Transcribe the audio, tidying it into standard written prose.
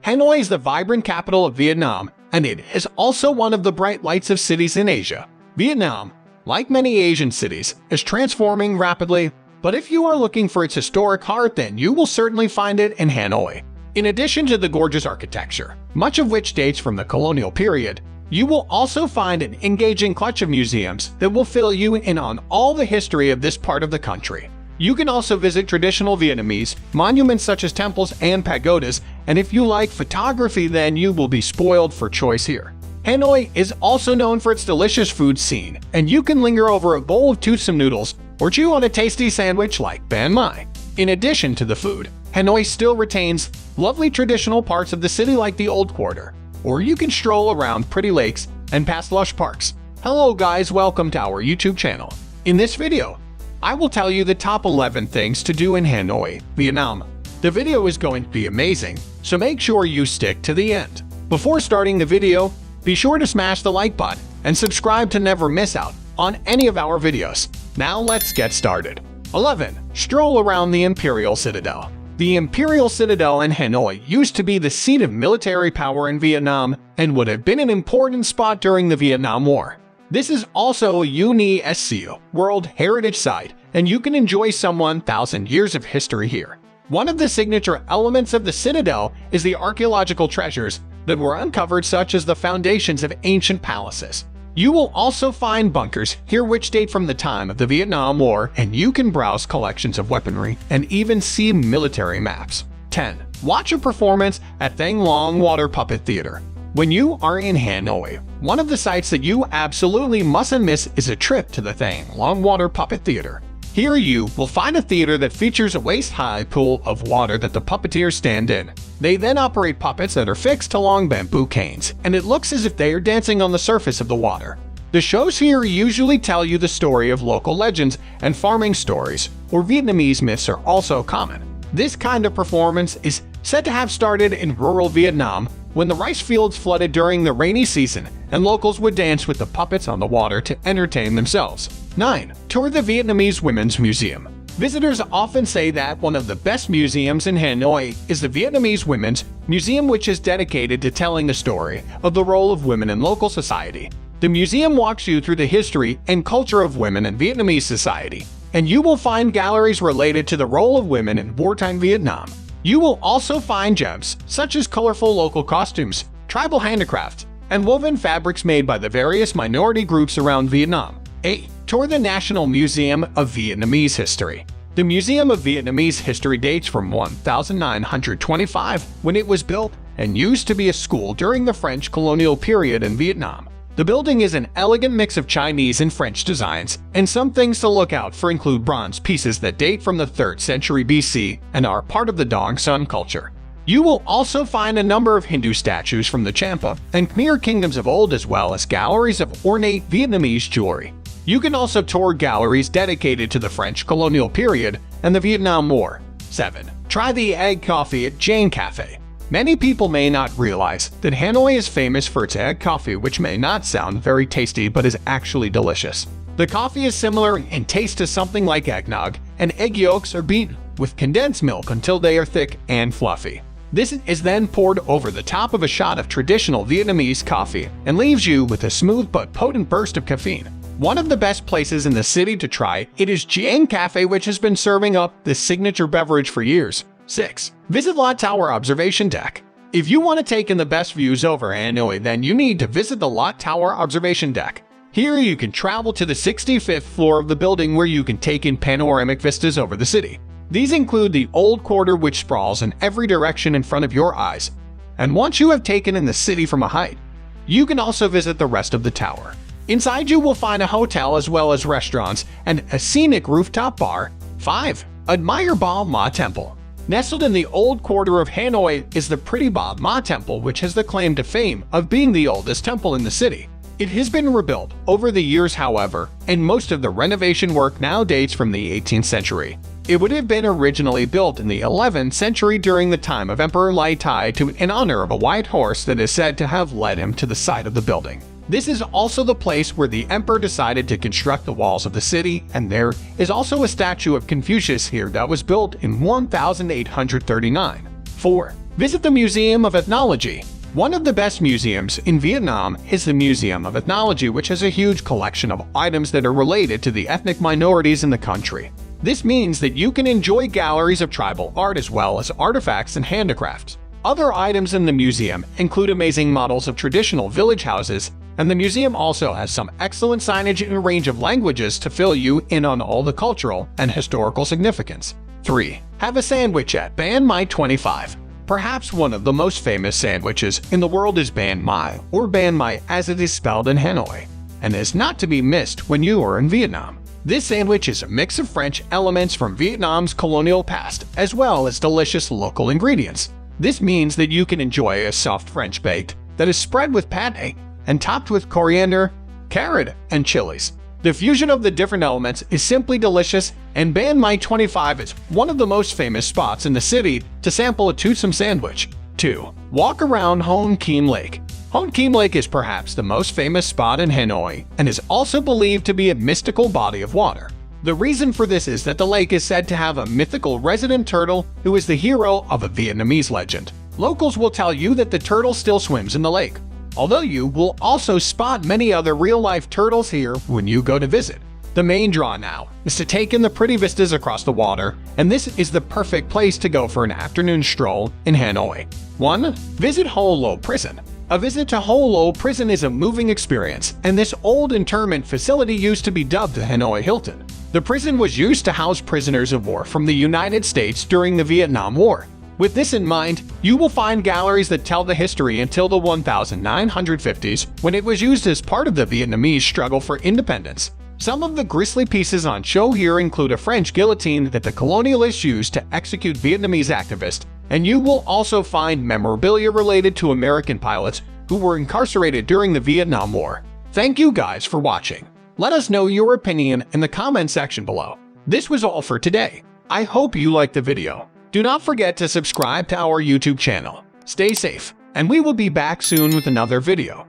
Hanoi is the vibrant capital of Vietnam, and it is also one of the bright lights of cities in Asia. Vietnam, like many Asian cities, is transforming rapidly, but if you are looking for its historic heart, then you will certainly find it in Hanoi. In addition to the gorgeous architecture, much of which dates from the colonial period, you will also find an engaging clutch of museums that will fill you in on all the history of this part of the country. You can also visit traditional Vietnamese monuments such as temples and pagodas, and if you like photography, then you will be spoiled for choice here. Hanoi is also known for its delicious food scene, and you can linger over a bowl of toothsome noodles or chew on a tasty sandwich like banh mi. In addition to the food, Hanoi still retains lovely traditional parts of the city like the Old Quarter, or you can stroll around pretty lakes and past lush parks. Hello guys, welcome to our YouTube channel. In this video, I will tell you the top 11 things to do in Hanoi, Vietnam. The video is going to be amazing, so make sure you stick to the end. Before starting the video, be sure to smash the like button and subscribe to never miss out on any of our videos. Now let's get started. 11. Stroll around the Imperial Citadel. The Imperial Citadel in Hanoi used to be the seat of military power in Vietnam and would have been an important spot during the Vietnam War. This is also a UNESCO World Heritage Site, and you can enjoy some 1,000 years of history here. One of the signature elements of the Citadel is the archaeological treasures that were uncovered, such as the foundations of ancient palaces. You will also find bunkers here which date from the time of the Vietnam War, and you can browse collections of weaponry and even see military maps. 10. Watch a performance at THANG Long Water Puppet Theater. When you are in Hanoi, one of the sights that you absolutely mustn't miss is a trip to the THANG Long Water Puppet Theater. Here you will find a theater that features a waist-high pool of water that the puppeteers stand in. They then operate puppets that are fixed to long bamboo canes, and it looks as if they are dancing on the surface of the water. The shows here usually tell you the story of local legends and farming stories, or Vietnamese myths are also common. This kind of performance is said to have started in rural Vietnam when the rice fields flooded during the rainy season, and locals would dance with the puppets on the water to entertain themselves. 9. Tour the Vietnamese Women's Museum. Visitors often say that one of the best museums in Hanoi is the Vietnamese Women's Museum, which is dedicated to telling the story of the role of women in local society. The museum walks you through the history and culture of women in Vietnamese society, and you will find galleries related to the role of women in wartime Vietnam. You will also find gems such as colorful local costumes, tribal handicrafts, and woven fabrics made by the various minority groups around Vietnam. 8. Tour the National Museum of Vietnamese History. The Museum of Vietnamese History dates from 1925, when it was built and used to be a school during the French-colonial period in Vietnam. The building is an elegant mix of Chinese and French designs, and some things to look out for include bronze pieces that date from the 3rd century BC and are part of the Dong Sun culture. You will also find a number of Hindu statues from the Champa and Khmer kingdoms of old, as well as galleries of ornate Vietnamese jewelry. You can also tour galleries dedicated to the French colonial period and the Vietnam War. 7. Try the egg coffee at GIANG Cafe. Many people may not realize that Hanoi is famous for its egg coffee, which may not sound very tasty but is actually delicious. The coffee is similar in taste to something like eggnog, and egg yolks are beaten with condensed milk until they are thick and fluffy. This is then poured over the top of a shot of traditional Vietnamese coffee and leaves you with a smooth but potent burst of caffeine. One of the best places in the city to try it is GIANG Cafe, which has been serving up this signature beverage for years. 6. Visit LOTTE Tower Observation Deck. If you want to take in the best views over Hanoi, then you need to visit the LOTTE Tower Observation Deck. Here you can travel to the 65th floor of the building, where you can take in panoramic vistas over the city. These include the Old Quarter, which sprawls in every direction in front of your eyes. And once you have taken in the city from a height, you can also visit the rest of the tower. Inside you will find a hotel as well as restaurants and a scenic rooftop bar. 5. Admire Ba Ma Temple. Nestled in the Old Quarter of Hanoi is the pretty Ba Ma Temple, which has the claim to fame of being the oldest temple in the city. It has been rebuilt over the years, however, and most of the renovation work now dates from the 18th century. It would have been originally built in the 11th century during the time of Emperor Lai Tai in honor of a white horse that is said to have led him to the site of the building. This is also the place where the emperor decided to construct the walls of the city, and there is also a statue of Confucius here that was built in 1839. 4. Visit the Museum of Ethnology. One of the best museums in Vietnam is the Museum of Ethnology, which has a huge collection of items that are related to the ethnic minorities in the country. This means that you can enjoy galleries of tribal art as well as artifacts and handicrafts. Other items in the museum include amazing models of traditional village houses, and the museum also has some excellent signage in a range of languages to fill you in on all the cultural and historical significance. 3. Have a sandwich at Banh Mi 25. Perhaps one of the most famous sandwiches in the world is banh mi, or banh mi as it is spelled in Hanoi, and is not to be missed when you are in Vietnam. This sandwich is a mix of French elements from Vietnam's colonial past, as well as delicious local ingredients. This means that you can enjoy a soft French baked that is spread with pate and topped with coriander, carrot, and chilies. The fusion of the different elements is simply delicious, and Banh Mi 25 is one of the most famous spots in the city to sample a toothsome sandwich. 2. Walk around Hoan Kiem Lake. Hoan Kiem Lake is perhaps the most famous spot in Hanoi and is also believed to be a mystical body of water. The reason for this is that the lake is said to have a mythical resident turtle who is the hero of a Vietnamese legend. Locals will tell you that the turtle still swims in the lake, although you will also spot many other real-life turtles here when you go to visit. The main draw now is to take in the pretty vistas across the water, and this is the perfect place to go for an afternoon stroll in Hanoi. 1. Visit Ho Lo Prison. A visit to Ho Lo Prison is a moving experience, and this old internment facility used to be dubbed the Hanoi Hilton. The prison was used to house prisoners of war from the United States during the Vietnam War. With this in mind, you will find galleries that tell the history until the 1950s, when it was used as part of the Vietnamese struggle for independence. Some of the grisly pieces on show here include a French guillotine that the colonialists used to execute Vietnamese activists, and you will also find memorabilia related to American pilots who were incarcerated during the Vietnam War. Thank you guys for watching. Let us know your opinion in the comment section below. This was all for today. I hope you liked the video. Do not forget to subscribe to our YouTube channel. Stay safe, and we will be back soon with another video.